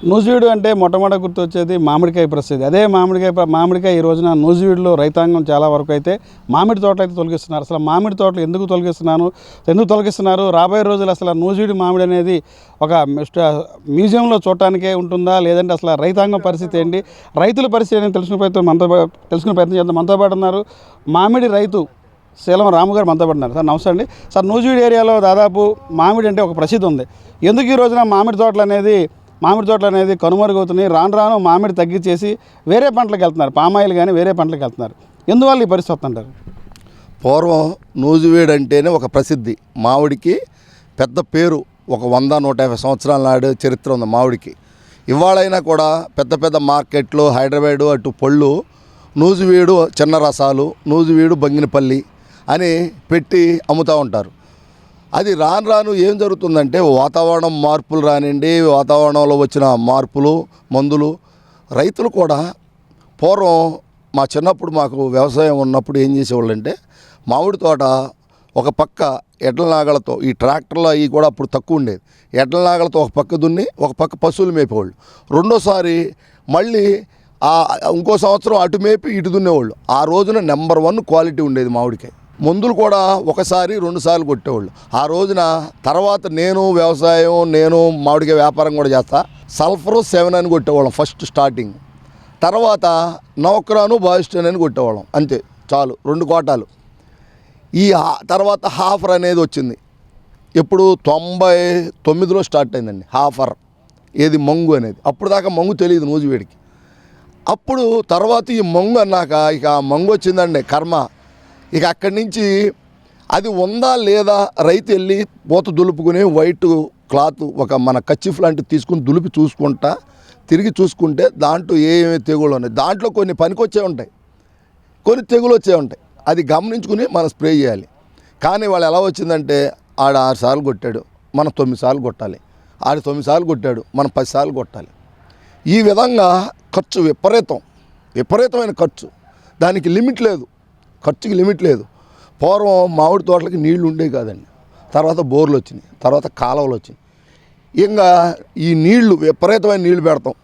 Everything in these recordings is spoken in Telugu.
నూజివీడు అంటే మొట్టమొదటి గుర్తొచ్చేది మామిడికాయ ప్రసిద్ధి. అదే మామిడికాయ ఈ రోజున నూజివీడులో రైతాంగం చాలా వరకు అయితే మామిడి తోటలు అయితే తొలగిస్తున్నారు. అసలు మామిడి తోటలు ఎందుకు తొలగిస్తున్నారు? రాబోయే రోజులు అసలు నూజివీడు మామిడి అనేది ఒక మ్యూజియంలో చూడటానికే ఉంటుందా, లేదంటే అసలు రైతాంగం పరిస్థితి ఏంటి, రైతుల పరిస్థితి ఏంటి తెలుసుకునే ప్రయత్నం చేద్దాం. మనతో పాటు ఉన్నారు మామిడి రైతు శీలం రాము గారు మనతో పడుతున్నారు. సార్ నమస్తే అండి. సార్, నూజివీడు ఏరియాలో దాదాపు మామిడి అంటే ఒక ప్రసిద్ధి ఉంది. ఎందుకు ఈ రోజున మామిడి తోటలు అనేది కనుమరుగవుతున్నాయి? రాను రాను మామిడి తగ్గించేసి వేరే పంటలకు వెళ్తున్నారు, పామాయిల్ కానీ వేరే పంటలకు వెళ్తున్నారు. ఎందువల్ల ఈ పరిస్థితి వస్తుంటారు? పూర్వం నూజివీడు అంటేనే ఒక ప్రసిద్ధి, మామిడికి పెద్ద పేరు. ఒక 100-150 సంవత్సరాల నాడు చరిత్ర ఉంది మామిడికి. ఇవాళైనా కూడా పెద్ద పెద్ద మార్కెట్లు, హైదరాబాదు అటు పళ్ళు, నూజివీడు చిన్న రసాలు, నూజివీడు బంగినపల్లి అని పెట్టి అమ్ముతూ ఉంటారు. అది రాను రాను ఏం జరుగుతుందంటే వాతావరణం మార్పులు రానివ్వండి, వాతావరణంలో వచ్చిన మార్పులు, మందులు, రైతులు కూడా పూర్వం మా చిన్నప్పుడు మాకు వ్యవసాయం ఉన్నప్పుడు ఏం చేసేవాళ్ళంటే మామిడి తోట ఒక పక్క ఎడ్ల నాగలతో, ఈ ట్రాక్టర్లు అవి కూడా అప్పుడు తక్కువ ఉండేది, ఎడ్ల నాగలతో ఒక పక్క దున్ని ఒక పక్క పశువులు మేపేవాళ్ళు. రెండోసారి మళ్ళీ ఇంకో సంవత్సరం అటు మేపి ఇటు దున్నేవాళ్ళు. ఆ రోజున నెంబర్ 1 క్వాలిటీ ఉండేది మామిడికాయ. మందులు కూడా 1-2 సార్లు కొట్టేవాళ్ళు. ఆ రోజున తర్వాత నేను మామిడికాయ వ్యాపారం కూడా చేస్తా. సల్ఫర్ 7 అని కొట్టేవాళ్ళం ఫస్ట్ స్టార్టింగ్. తర్వాత నవక్రాను బాయిస్టన్ అని కొట్టేవాళ్ళం. అంతే, చాలు, 2 కోటాలు. ఈ తర్వాత హాఫర్ అనేది వచ్చింది. ఎప్పుడు 99లో స్టార్ట్ అయిందండి హాఫర్, ఏది మంగు అనేది. అప్పుడు దాకా మంగు తెలియదు నూజివీడికి. అప్పుడు తర్వాత ఈ మంగు అన్నాక ఇక మంగు వచ్చిందండి కర్మ. ఇక అక్కడి నుంచి అది ఉందా లేదా రైతు వెళ్ళి పూత దులుపుకుని వైట్ క్లాత్ ఒక మన కచ్చిఫ్ లాంటివి తీసుకుని దులిపి తిరిగి చూసుకుంటే దాంట్లో ఏమేమి తెగుళ్ళు ఉన్నాయి. దాంట్లో కొన్ని పనికొచ్చే ఉంటాయి, కొన్ని తెగులు వచ్చే ఉంటాయి. అది గమనించుకుని మనం స్ప్రే చేయాలి. కానీ వాళ్ళు ఎలా వచ్చిందంటే ఆడ 6 సార్లు కొట్టాడు, మనం 9 సార్లు కొట్టాలి. ఆడ 9 సార్లు కొట్టాడు, మనం 10 సార్లు కొట్టాలి. ఈ విధంగా ఖర్చు విపరీతమైన ఖర్చు. దానికి లిమిట్ లేదు, ఖర్చుకి లిమిట్ లేదు. పూర్వం మామిడి తోటలకి నీళ్లు ఉండేవి కాదండి. తర్వాత బోర్లు వచ్చినాయి, తర్వాత కాలువలు వచ్చినాయి. ఇంకా ఈ నీళ్లు విపరీతమైన నీళ్లు పెడతాం.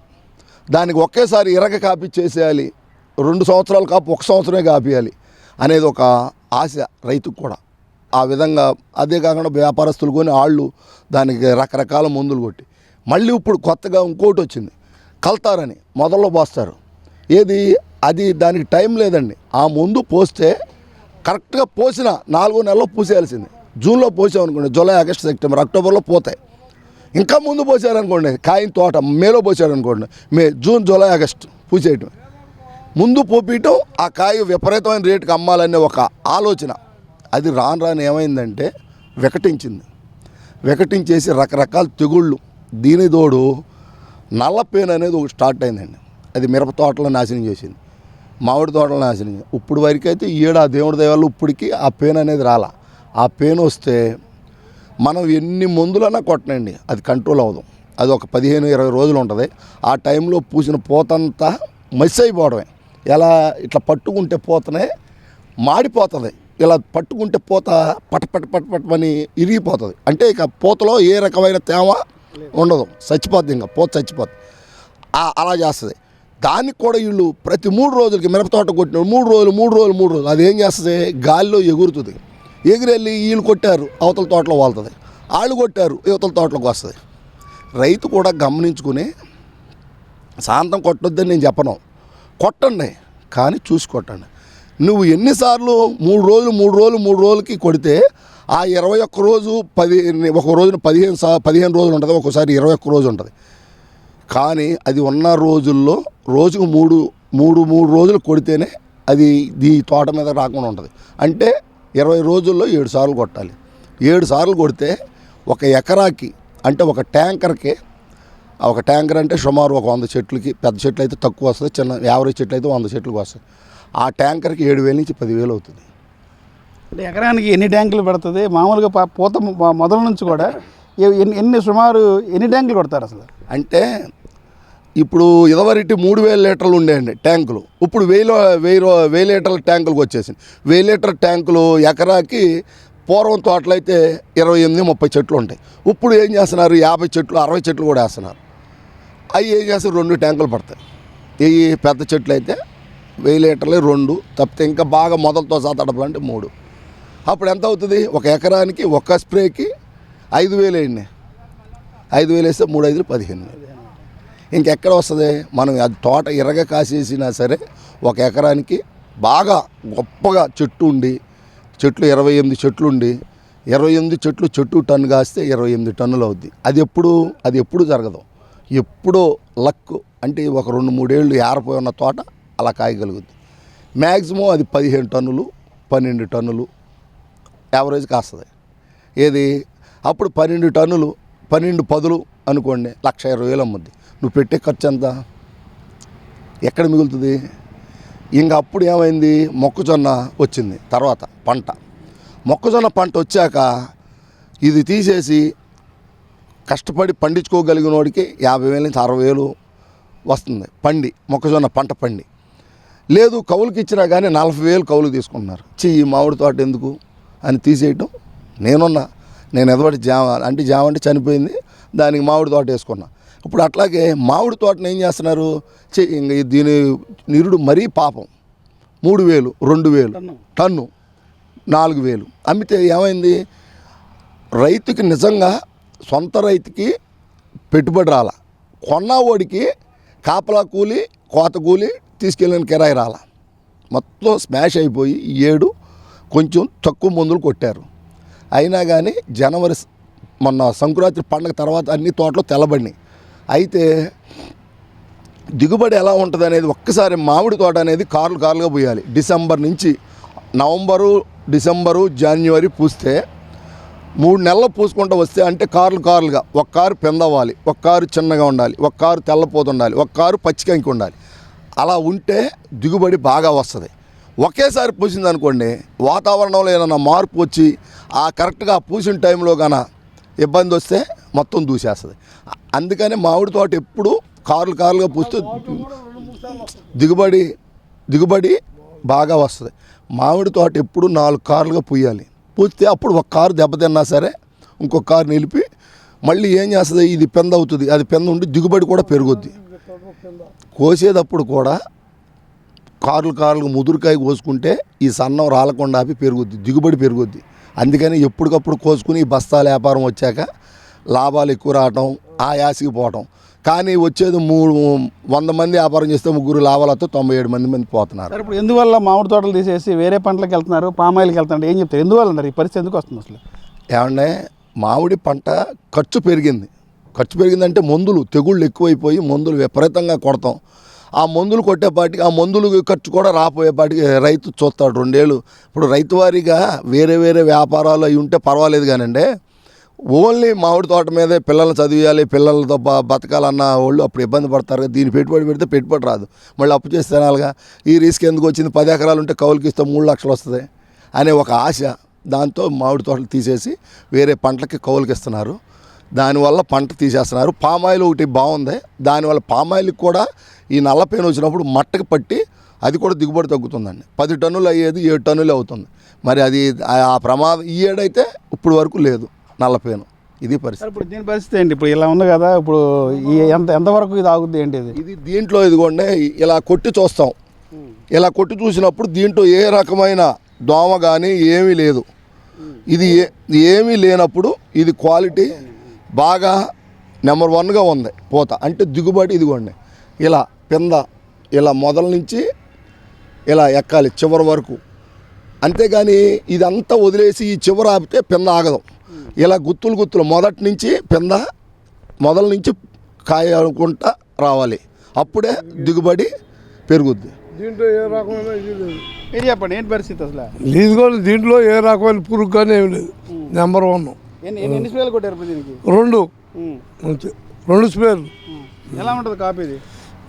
దానికి ఒకేసారి కాపీ చేసేయాలి, 2 సంవత్సరాలు కాపు 1 సంవత్సరమే కాపేయాలి అనేది ఒక ఆశ రైతుకు కూడా. ఆ విధంగా అదే కాకుండా వ్యాపారస్తులు కొని వాళ్ళు దానికి రకరకాల మందులు కొట్టి మళ్ళీ ఇప్పుడు కొత్తగా ఇంకోటి వచ్చింది, కల్తారని మొదల్లో పోస్తారు. అది దానికి టైం లేదండి. ఆ మందు పోస్తే కరెక్ట్గా పోసిన 4 నెలల్లో పూసేయాల్సింది. జూన్లో పోసామనుకోండి, జూలై, ఆగస్టు, సెప్టెంబర్, అక్టోబర్లో పోతాయి. ఇంకా ముందు పోసారనుకోండి, కాయని తోట మేలో పోసారనుకోండి, జూన్, జూలై, ఆగస్టు పూసేయటం, ముందు పోపీయటం, ఆ కాయ విపరీతమైన రేటుకి అమ్మాలనే ఒక ఆలోచన. అది రాను ఏమైందంటే వికటించేసి రకరకాల తెగుళ్ళు, దీని తోడు నల్లపేను అనేది ఒకటి స్టార్ట్ అయిందండి. అది మిరప తోటలో నాశనం చేసింది, మామిడి తోటలో నాశనం చేసింది. ఇప్పుడు వరకు అయితే ఆ దేవుడి దయ వల్ల ఇప్పటికీ ఆ పెయిన్ అనేది రాలా. ఆ పెయిన్ వస్తే మనం ఎన్ని మందులన్నా కొట్టనండి, అది కంట్రోల్ అవ్వదు. అది ఒక 15-20 రోజులు ఉంటుంది. ఆ టైంలో పూసిన పూతంతా మసి అయిపోవడమే. ఎలా ఇట్లా పట్టుకుంటే పూతనే మాడిపోతుంది, ఇలా పట్టుకుంటే పూత పటపటని ఇరిగిపోతుంది. అంటే ఇక పూతలో ఏ రకమైన తేమ ఉండదు, చచ్చిపోద్ది, ఇంకా పూత చచ్చిపోద్ది. అలా చేస్తుంది. దానికి కూడా వీళ్ళు ప్రతి 3 రోజులకి మిరపతోట కొట్టిన 3 రోజులు అదేం చేస్తుంది, గాలిలో ఎగురుతుంది. ఎగిరెళ్ళి వీళ్ళు కొట్టారు అవతల తోటలో వాళ్తుంది, వాళ్ళు కొట్టారు యువతల తోటలోకి వస్తుంది. రైతు కూడా గమనించుకుని శాంతం కొట్టొద్దని నేను చెప్పను, కొట్టండి, కానీ చూసి కొట్టండి. నువ్వు ఎన్నిసార్లు 3 రోజులకి కొడితే ఆ 21 రోజు ఒక రోజున 15 రోజులు ఉంటుంది, ఒక్కోసారి 21 రోజు ఉంటుంది. కానీ అది ఉన్న రోజుల్లో రోజుకు 3 రోజులు కొడితేనే అది ఈ తోట మీద రాకుండా ఉంటుంది. అంటే 20 రోజుల్లో 7 సార్లు కొట్టాలి. 7 సార్లు కొడితే ఒక ఎకరాకి, అంటే ఒక ట్యాంకర్కి, ఒక ట్యాంకర్ అంటే సుమారు ఒక 100 చెట్లకి, పెద్ద చెట్లు అయితే తక్కువ వస్తుంది, చిన్న యావరేజ్ చెట్లు అయితే 100 చెట్లకు వస్తాయి. ఆ ట్యాంకర్కి 7,000 నుంచి 10,000 అవుతుంది. అంటే ఎకరానికి ఎన్ని ట్యాంకులు పడుతుంది? మామూలుగా పూత మొదల నుంచి కూడా సుమారు ఎన్ని ట్యాంకులు కొడతారు అసలు? అంటే ఇప్పుడు ఇదివరకు 3,000 లీటర్లు ఉండేయండి ట్యాంకులు, ఇప్పుడు 1,000 లీటర్ల ట్యాంకులకు వచ్చేసింది. 1,000 లీటర్ ట్యాంకులు ఎకరాకి పూర్వం తోటలు అయితే 28-30 చెట్లు ఉంటాయి. ఇప్పుడు ఏం చేస్తున్నారు, 50 చెట్లు 60 చెట్లు కూడా వేస్తున్నారు. అవి ఏం చేస్తే 2 ట్యాంకులు పడతాయి. ఈ పెద్ద చెట్లు అయితే 1000 లీటర్లు 2, తప్పితే ఇంకా బాగా మొదలతో తడపాలంటే 3. అప్పుడు ఎంత అవుతుంది? ఒక ఎకరానికి ఒక స్ప్రేకి 5000 వేయండి. 5000 వేస్తే 3 5 15. ఇంకెక్కడ వస్తుంది? మనం అది తోట ఎర్రగా కాసేసినా సరే ఒక ఎకరానికి బాగా గొప్పగా చెట్టు ఉండి, చెట్లు 28 చెట్లు ఉండి, 28 చెట్లు చెట్టు టన్ను కాస్తే 28 టన్నులు అవుద్ది. అది ఎప్పుడు జరగదు. ఎప్పుడో లక్ అంటే ఒక 2-3 ఏళ్ళు ఏరపోయి ఉన్న తోట అలా కాయగలుగుద్ది. మ్యాక్సిమం అది 15 టన్నులు 12 టన్నులు యావరేజ్ కాస్తుంది. ఏది అప్పుడు 12 టన్నులు 12 పదులు అనుకోండి, 1,20,000 అమ్ముద్ది. నువ్వు పెట్టే ఖర్చు ఎంత? ఎక్కడ మిగులుతుంది? ఇంక అప్పుడు ఏమైంది? మొక్కజొన్న వచ్చింది తర్వాత పంట. మొక్కజొన్న పంట వచ్చాక ఇది తీసేసి కష్టపడి పండించుకోగలిగిన వాడికి 50,000 నుంచి 60,000 వస్తుంది మొక్కజొన్న పంట పండి. లేదు కౌలుకి ఇచ్చినా కానీ 40,000 కౌలుకి తీసుకుంటున్నారు. ఈ మామిడి తోట ఎందుకు అని తీసేయటం. నేను ఎదబడి జామ అంటే చనిపోయింది, దానికి మామిడి తోట వేసుకున్నా. ఇప్పుడు అట్లాగే మామిడి తోటను ఏం చేస్తున్నారు? ఇంక దీని నిరుడు మరీ పాపం. 3,000 2,000 టన్ను 4,000 అమ్మితే ఏమైంది? రైతుకి నిజంగా సొంత రైతుకి పెట్టుబడి రాల, కొన్నవాడికి కాపలా కూలి కోత కూలి తీసుకెళ్ళిన కిరాయి రాల. మొత్తం స్మాష్ అయిపోయి ఈ ఏడు కొంచెం తక్కువ మందులు కొట్టారు. అయినా కానీ మొన్న సంక్రాంతి పండుగ తర్వాత అన్ని తోటలు తెల్లబడినాయి. అయితే దిగుబడి ఎలా ఉంటుంది అనేది ఒక్కసారి మామిడి తోట అనేది కారులుగా పోయాలి. డిసెంబర్ నుంచి నవంబరు, డిసెంబరు, జనవరి పూస్తే 3 నెలలు పూసుకుంటూ వస్తే అంటే కారులుగా ఒక కారు పెందవ్వాలి, ఒక కారు చిన్నగా ఉండాలి, ఒక కారు తెల్లపోతుండాలి, ఒక కారు పచ్చికంకి ఉండాలి. అలా ఉంటే దిగుబడి బాగా వస్తుంది. ఒకేసారి పూసింది అనుకోండి, వాతావరణంలో ఏదైనా మార్పు వచ్చి కరెక్ట్గా పూసిన టైంలో కన్నా ఇబ్బంది వస్తే మొత్తం దూసేస్తుంది. అందుకని మామిడి తోట ఎప్పుడు కారులుగా పూస్తే దిగుబడి బాగా వస్తుంది. మామిడి తోట ఎప్పుడు 4 కారులుగా పూయాలి. పూస్తే అప్పుడు ఒక కారు దెబ్బతిన్నా సరే ఇంకొక కారు నిలిపి మళ్ళీ ఏం చేస్తుంది? ఇది పెంద అవుతుంది, అది పెంద ఉండి దిగుబడి కూడా పెరుగుద్ది. కోసేటప్పుడు కూడా కారులుగా ముదురుకాయ కోసుకుంటే ఈ సన్నం రాలకుండా ఆపి పెరుగుద్ది, దిగుబడి పెరుగుద్ది. అందుకని ఎప్పటికప్పుడు కోసుకుని ఈ బస్తాల వ్యాపారం వచ్చాక లాభాలు ఎక్కువ రావటం, యాసికి పోవటం. కానీ వచ్చేది 100 మంది వ్యాపారం చేస్తే 3 లాభాలతో 97 మంది పోతున్నారు. ఇప్పుడు ఎందువల్ల మామిడి తోటలు తీసేసి వేరే పంటలకు వెళ్తున్నారు, పామాయిల్కి వెళ్తున్నారు? ఏం చెప్తారు? ఎందువల్ల అన్నారు? ఈ పరిస్థితి ఎందుకు వస్తుంది అసలు? ఏమంటే మామిడి పంట ఖర్చు పెరిగిందంటే మందులు తెగుళ్ళు ఎక్కువైపోయి మందులు విపరీతంగా కొడతాం. ఆ మందులు కొట్టేపాటికి ఆ మందులు ఖర్చు కూడా రాపోయేపాటికి రైతు చూస్తాడు 2 ఏళ్ళు. ఇప్పుడు రైతు వారీగా వేరే వ్యాపారాలు అవి ఉంటే పర్వాలేదు కానండి, ఓన్లీ మామిడి తోట మీదే పిల్లల్ని చదివేయాలి, పిల్లలతో బతకాలన్న వాళ్ళు అప్పుడు ఇబ్బంది పడతారు. దీన్ని పెట్టుబడి పెడితే పెట్టుబడి రాదు, మళ్ళీ అప్పు చేస్తే తినాలిగా. ఈ రిస్క్ ఎందుకు వచ్చింది? 10 ఎకరాలు ఉంటే కౌలుకి ఇస్తే 3 లక్షలు వస్తుంది అనే ఒక ఆశ. దాంతో మామిడి తోటలు తీసేసి వేరే పంటలకి కౌలుకి ఇస్తున్నారు. దానివల్ల పంట తీసేస్తున్నారు. పామాయిల్ ఒకటి బాగుంది, దానివల్ల పామాయిల్కి కూడా ఈ నల్లపేను వచ్చినప్పుడు మట్టకి పట్టి అది కూడా దిగుబడి తగ్గుతుందండి. 10 టన్నులు అయ్యేది 7 టన్నులు అవుతుంది. మరి అది ఆ ప్రమాదం ఈ ఏడైతే ఇప్పుడు వరకు లేదు నల్లపేను. ఇది పరిస్థితి. ఇప్పుడు దీని పరిస్థితి ఏంటి? ఇప్పుడు ఇలా ఉంది కదా, ఇప్పుడు ఎంతవరకు ఇది ఆగుద్ది ఏంటి? ఇది దీంట్లో ఇదిగోండి ఇలా కొట్టి చూస్తాం. ఇలా కొట్టి చూసినప్పుడు దీంట్లో ఏ రకమైన దోమ కానీ ఏమీ లేదు. ఇది ఏమీ లేనప్పుడు ఇది క్వాలిటీ బాగా నెంబర్ 1గా ఉంది. పోత అంటే దిగుబడి ఇదిగోండి ఇలా కింద ఇలా మొదల నుంచి ఇలా ఎక్కాలి చివరి వరకు. అంతేగాని ఇదంతా వదిలేసి ఈ చివర ఆపితే పింద ఆగదు. ఇలా గుత్తులు మొదటి నుంచి పింద మొదల నుంచి కాయ అనుకుంటా రావాలి, అప్పుడే దిగుబడి పెరుగుద్ది. దీంట్లో ఏ రకమైన ఇది లేదు. మీరు చెప్పండి ఏంటి పరిస్థితి అసలు? లేదు కూడా దీంట్లో ఏ రకమైన పురుగు కానీ ఏమి లేదు. నెంబర్ 1. ఎన్ని స్ప్రేలు కొట్టారు దీనికి? 2 అంతే, 2 స్ప్రేలు. ఎలా ఉంటుంది కాపీ? ఇది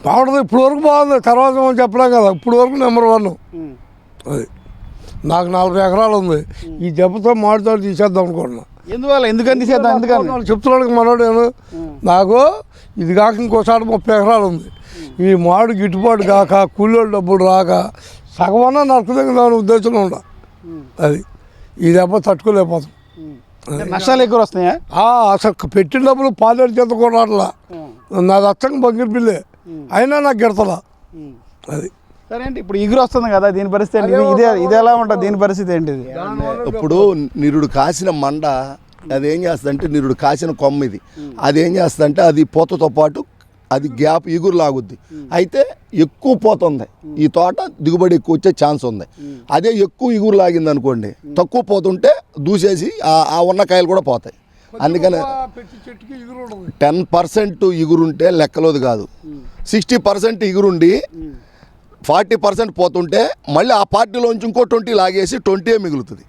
బాగుంటుంది, ఇప్పుడు వరకు బాగుంది. తర్వాత మనం చెప్పలేం కదా, ఇప్పుడు వరకు నెంబర్ 1 అది. నాకు 40 ఎకరాలు ఉంది. ఈ దెబ్బతో మామిడితో తీసేద్దాం అనుకుంటున్నా. ఎందుకని తీసేద్దాం? ఎందుకని చెప్తున్నాడు మనోడు. నాకు ఇది కాక ఇంకోసారి 30 ఎకరాలు ఉంది. ఈ మామిడి గిట్టుబాటు కాక కూలీల డబ్బులు రాక సగమన్నా నడుపుదా ఉద్దేశంలో ఉండ. అది ఈ దెబ్బ తట్టుకోలేకపోతాం. నష్టాలు ఎక్కువ వస్తున్నాయా? అసలు పెట్టిన డబ్బులు 10 చేత కూడా అట్లా నాది అచ్చంగా బంగిరి పిల్లే అయినా నాకు గిడతలా అది. సరే అంటే ఇప్పుడు ఇగురు వస్తుంది కదా, దీని పరిస్థితి ఏంటి? ఇది ఎలా ఉంటుంది, దీని పరిస్థితి ఏంటిది? ఇప్పుడు నిరుడు కాసిన మండ అదేం చేస్తుందంటే, నిరుడు కాసిన కొమ్మ ఇది, అదేం చేస్తుందంటే అది పూతతో పాటు అది గ్యాప్ ఇగురు లాగుద్ది. అయితే ఎక్కువ పోతుంది ఈ తోట, దిగుబడి ఎక్కువ వచ్చే ఛాన్స్ ఉంది. అదే ఎక్కువ ఇగురు లాగింది అనుకోండి, తక్కువ పోతుంటే దూసేసి ఆ ఉన్న కాయలు కూడా పోతాయి. అందుకని 10% ఇగురుంటే లెక్కలోది కాదు. 60% ఇగురుండి 40% పోతుంటే మళ్ళీ ఆ పార్టీలోంచి ఇంకో 20 లాగేసి 20 మిగులుతుంది.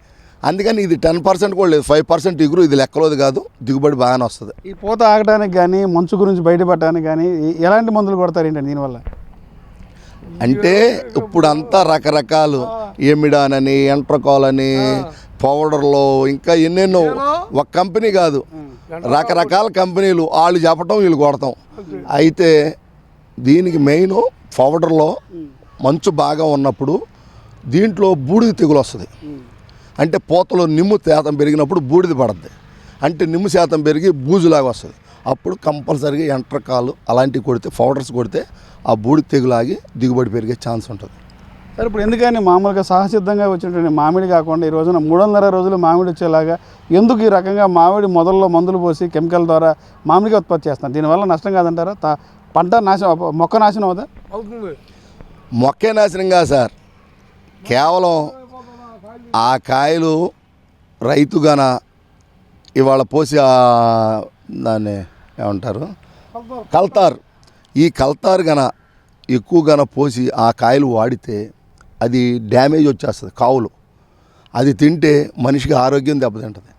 అందుకని ఇది 10% కూడా లేదు, 5% ఇగురు, ఇది లెక్కలోది కాదు, దిగుబడి బాగానే వస్తుంది. ఈ పూత ఆగడానికి కానీ మంచు గురించి బయటపడడానికి కానీ ఎలాంటి మందులు కొడతారు ఏంటంటే దీనివల్ల? అంటే ఇప్పుడంతా రకరకాలు ఎమిడాన్ అని, ఎంట్రకాల్ అని, పౌడర్లో ఇంకా ఎన్నెన్నో, ఒక కంపెనీ కాదు రకరకాల కంపెనీలు, వాళ్ళు చెప్పటం వీళ్ళు కొడతాం. అయితే దీనికి మెయిన్ పౌడర్లో మంచు బాగా ఉన్నప్పుడు దీంట్లో బూడిద తెగులు వస్తుంది. అంటే పూతలో నిమ్ము శాతం పెరిగినప్పుడు బూడిద పడుద్ది, అంటే నిమ్ము శాతం పెరిగి బూజులాగా వస్తుంది. అప్పుడు కంపల్సరీగా ఎంట్రకాలు అలాంటివి కొడితే, పౌడర్స్ కొడితే ఆ బూడిద తెగులాగి దిగుబడి పెరిగే ఛాన్స్ ఉంటుంది. సరే ఇప్పుడు ఎందుకని మామూలుగా సహసిద్ధంగా వచ్చినటువంటి మామిడి కాకుండా ఈ రోజున 360 రోజులు మామిడి వచ్చేలాగా ఎందుకు ఈ రకంగా మామిడి మొదల్లో మందులు పోసి కెమికల్ ద్వారా మామిడిగా ఉత్పత్తి చేస్తున్నారు? దీనివల్ల నష్టం కాదంటారా? పంట నాశనం, మొక్క నాశనం అవుదా? మొక్కే నాశనంగా సార్, కేవలం ఆ కాయలు రైతుగాన ఇవాళ పోసి దాన్ని ఏమంటారు, కల్తార్, ఈ కల్తార్ గన ఎక్కువగాన పోసి ఆ కాయలు వాడితే అది డ్యామేజ్ వచ్చేస్తుంది కావులు. అది తింటే మనిషికి ఆరోగ్యం దెబ్బతింటుంది,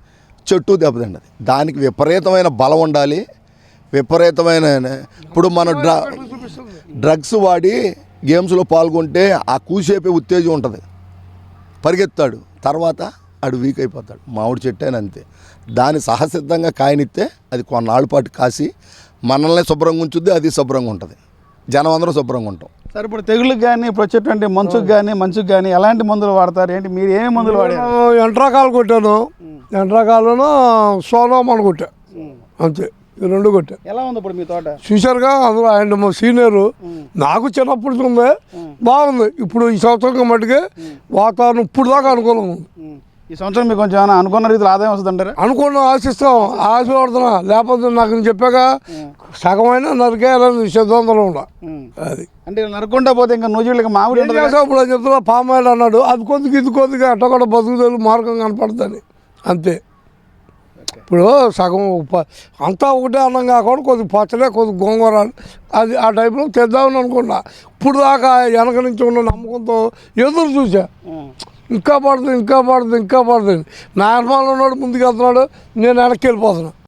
చెట్టు దెబ్బతింటుంది. దానికి విపరీతమైన బలం ఉండాలి, విపరీతమైన. ఇప్పుడు మనం డ్రగ్స్ వాడి గేమ్స్లో పాల్గొంటే ఆ కూసేపే ఉత్తేజం ఉంటుంది, పరిగెత్తాడు, తర్వాత ఆడు వీక్ అయిపోతాడు. మామిడి చెట్టు అని అంతే, దాన్ని సహసిద్ధంగా కాయనిస్తే అది కొన్నాళ్ళ పాటు కాసి మనల్ని శుభ్రంగా ఉంచుద్ది, అది శుభ్రంగా ఉంటుంది, జనం అందరూ శుభ్రంగా ఉంటాం. సరే ఇప్పుడు తెగుళ్ళకి కానీ ఇప్పుడు వచ్చేటువంటి మంచుకు కానీ ఎలాంటి మందులు వాడతారు ఏంటి? మీరు ఏమేమి మందులు వాడారు? ఎంట్రకాలు కొట్టాను, ఎంట్రకాలను సోలోమన్ కొట్టా, అంతే, ఈ 2 కొట్టా. ఎలా ఉంది ఇప్పుడు మీ తోట? చూశారుగా, అందులో ఆయన మా సీనియరు, నాకు చిన్నప్పుడు ఉంది, బాగుంది. ఇప్పుడు ఈ సంవత్సరం మట్టుకే వాతావరణం ఇప్పుడు దాకా అనుకూలంగా ఉంది. ఈ సంవత్సరం మీకు కొంచెం ఏమైనా అనుకున్న రీతిలో ఆదాయం వస్తుంది అంటారా? అనుకున్న ఆశిస్తాం, ఆశపడుతున్నా. లేకపోతే నాకు నేను చెప్పాక సగమైన నరికేయాలని సిద్ధాంతంలో ఉండ. అది అంటే నరకుండా పోతే ఇంకా నూజివీళ్ళకి మామిడి ఉండదు. ఇప్పుడు చెప్తున్నా పామ్ ఆయిల్ అన్నాడు, అది కొద్దిగా ఇది కొద్దిగా అట్ట కూడా బతుకుదలు మార్గం కనపడుతుంది అంతే. ఇప్పుడు సగం అంతా ఒకటే అన్నం కాకుండా కొద్దిగా పచ్చలే, కొద్దిగా గోంగూర, అది ఆ టైప్లో తెద్దామని అనుకున్నా. ఇప్పుడు దాకా వెనక నుంచి ఉన్న నమ్మకంతో ఎదురు చూసా, ఇంకా పడుతుంది, ఇంకా పడుతుంది, ఇంకా పడుతుంది. నా అనుమానం ఉన్నాడు, ముందుకు వెళ్తున్నాడు, నేను వెనక్కి వెళ్ళిపోతున్నా.